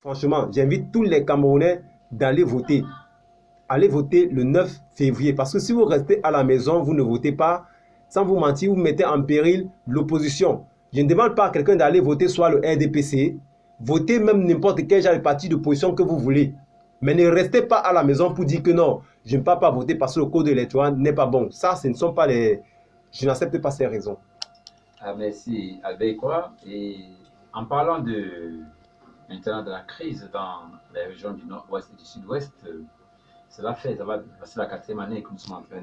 Franchement, j'invite tous les Camerounais d'aller voter. Allez voter le 9 février. Parce que si vous restez à la maison, vous ne votez pas, sans vous mentir, vous mettez en péril l'opposition. Je ne demande pas à quelqu'un d'aller voter soit le RDPC, votez même n'importe quel genre de parti d'opposition que vous voulez. Mais ne restez pas à la maison pour dire que non, je ne peux pas voter parce que le code électoral n'est pas bon. Ça, ce ne sont pas les... Je n'accepte pas ces raisons. Ah, merci, Albert quoi. Et en parlant maintenant de la crise dans les régions du nord-ouest et du sud-ouest, c'est la quatrième année que nous sommes en train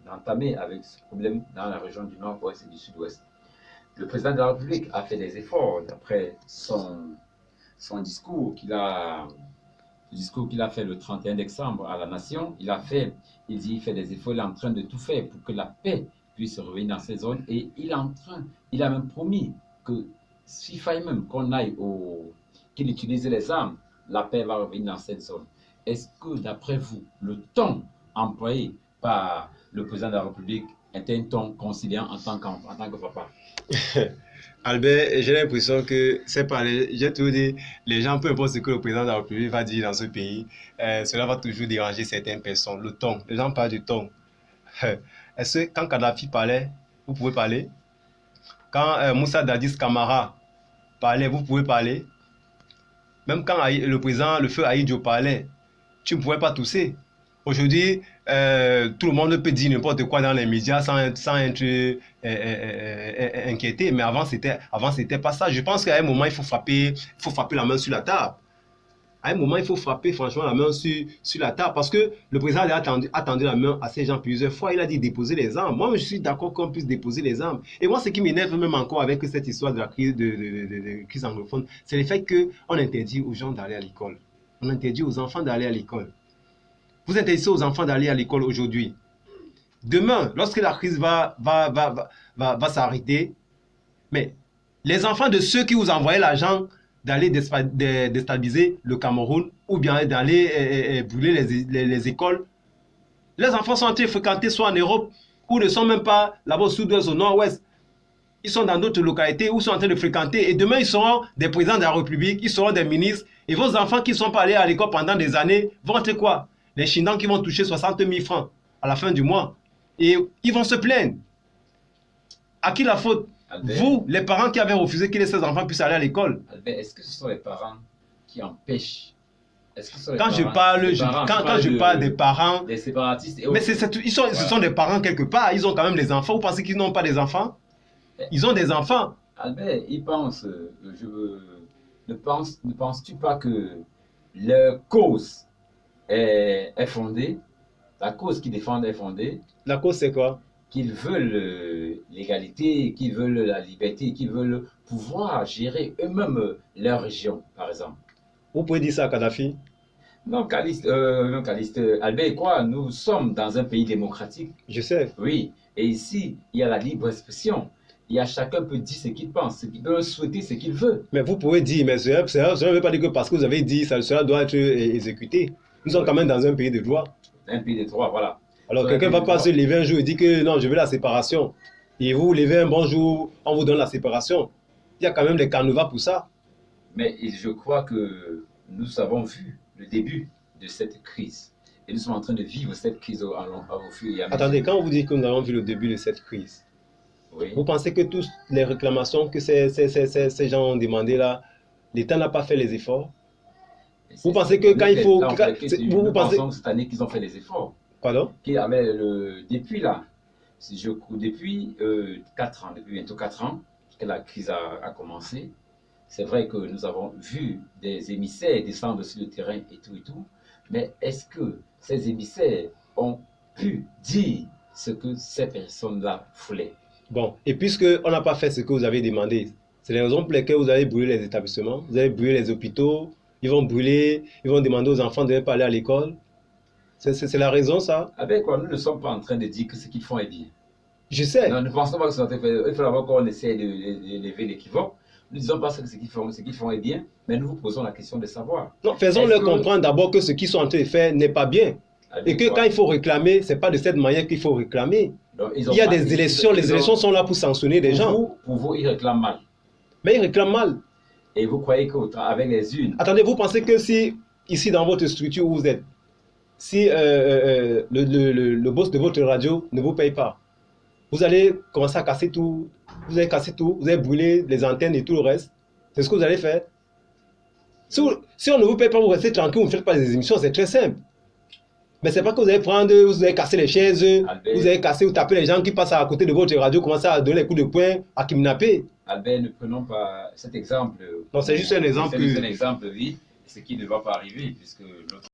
d'entamer avec ce problème dans la région du nord-ouest et du sud-ouest. Le président de la République a fait des efforts d'après son discours qu'il a fait le 31 décembre à la nation. Il fait des efforts, il est en train de tout faire pour que la paix puisse revenir dans ces zones et il a même promis que s'il fallait même qu'il utilise les armes, la paix va revenir dans cette zone. Est-ce que d'après vous, le ton employé par le président de la République est un ton conciliant en tant que papa? Albert, j'ai l'impression que c'est pas j'ai toujours dit, les gens, peu importe ce que le président de la République va dire dans ce pays, cela va toujours déranger certaines personnes. Le ton, les gens parlent du ton. Est-ce que quand Kadhafi parlait, vous pouvez parler? Quand Moussa Dadis Camara parlait, vous pouvez parler? Même quand le président, le feu Ahidjo parlait, tu ne pouvais pas tousser. Aujourd'hui, tout le monde peut dire n'importe quoi dans les médias sans être inquiété. Mais avant, c'était pas ça. Je pense qu'à un moment, il faut frapper la main sur la table. À un moment, il faut frapper franchement la main sur la table. Parce que le président a tendu la main à ces gens plusieurs fois. Il a dit déposer les armes. Moi, je suis d'accord qu'on puisse déposer les armes. Et moi, ce qui m'énerve même encore avec cette histoire de la crise, de crise anglophone, c'est le fait qu'on interdit aux gens d'aller à l'école. On interdit aux enfants d'aller à l'école. Vous interdisez aux enfants d'aller à l'école aujourd'hui. Demain, lorsque la crise va s'arrêter, mais les enfants de ceux qui vous envoyaient l'argent d'aller déstabiliser le Cameroun ou bien d'aller brûler les écoles, les enfants sont en train de fréquenter soit en Europe ou ne sont même pas là-bas au sud-ouest, au nord-ouest. Ils sont dans d'autres localités où ils sont en train de fréquenter et demain ils seront des présidents de la République, ils seront des ministres et vos enfants qui ne sont pas allés à l'école pendant des années vont être quoi? Les Chinois qui vont toucher 60 000 francs à la fin du mois. Et ils vont se plaindre. À qui la faute? Albert, vous, les parents qui avaient refusé que ces enfants puissent aller à l'école. Albert, est-ce que ce sont les parents qui empêchent? Quand je parle des parents... Des séparatistes et mais ce sont des parents quelque part. Ils ont quand même des enfants. Vous pensez qu'ils n'ont pas des enfants? Ils ont des enfants. Albert, ils pensent... ne penses-tu pas que leur cause est fondée, la cause qu'ils défendent est fondée? La cause c'est quoi? Qu'ils veulent l'égalité, qu'ils veulent la liberté, qu'ils veulent pouvoir gérer eux-mêmes leur région, par exemple. Vous pouvez dire ça à Kadhafi? Non, Albert, quoi, nous sommes dans un pays démocratique. Je sais. Oui, et ici, il y a la libre expression. Chacun peut dire ce qu'il pense, il peut souhaiter ce qu'il veut. Mais vous pouvez dire, mais cela ne veut pas dire que parce que vous avez dit, cela doit être exécuté. Nous sommes quand même dans un pays de droit. Un pays de droit, voilà. Alors quelqu'un ne va pas se lever un jour et dire que non, je veux la séparation. Et vous vous levez un bon jour, on vous donne la séparation. Il y a quand même des canevas pour ça. Mais je crois que nous avons vu le début de cette crise. Et nous sommes en train de vivre cette crise au fur et à mesure. Attendez, quand vous dites que nous avons vu le début de cette crise, oui. Vous pensez que toutes les réclamations que ces gens ont demandées là, l'État n'a pas fait les efforts? Vous pensez que quand il faut... Vous pensez que cette année qu'ils ont fait les efforts? Pardon? Depuis 4 ans, depuis bientôt 4 ans que la crise a commencé, c'est vrai que nous avons vu des émissaires descendre sur le terrain et tout, mais est-ce que ces émissaires ont pu dire ce que ces personnes-là voulaient? Bon, et puisqu'on n'a pas fait ce que vous avez demandé, c'est les raisons pour lesquelles vous avez brûlé les établissements, vous avez brûlé les hôpitaux, ils vont demander aux enfants de ne pas aller à l'école. C'est la raison, ça? Avec quoi, nous ne sommes pas en train de dire que ce qu'ils font est bien. Je sais. Non, nous ne pensons pas que c'est fait. Il faut d'abord qu'on essaie de lever l'équivoque. Nous ne disons pas que ce qu'ils font est bien, mais nous vous posons la question de savoir. Non, faisons-leur comprendre d'abord que ce qu'ils sont en train de faire n'est pas bien. Et que quand il faut réclamer, ce n'est pas de cette manière qu'il faut réclamer. Donc, il y a des élections, les élections sont là pour sanctionner des gens. Pour vous, ils réclament mal. Mais ils réclament mal. Et vous croyez qu'avec les unes, Attendez, vous pensez que si, ici dans votre structure où vous êtes, si le boss de votre radio ne vous paye pas, vous allez commencer à casser tout, vous allez casser tout, vous allez brûler les antennes et tout le reste. C'est ce que vous allez faire. Si on ne vous paye pas, vous restez tranquille, vous ne faites pas des émissions, c'est très simple. Mais c'est pas que vous allez prendre, vous allez casser les chaises, Albert, vous allez casser ou taper les gens qui passent à côté de votre radio, commencer à donner les coups de poing, à kidnapper. Albert, ne prenons pas cet exemple. Non, c'est juste un exemple. C'est juste un exemple, oui, ce qui ne va pas arriver, puisque notre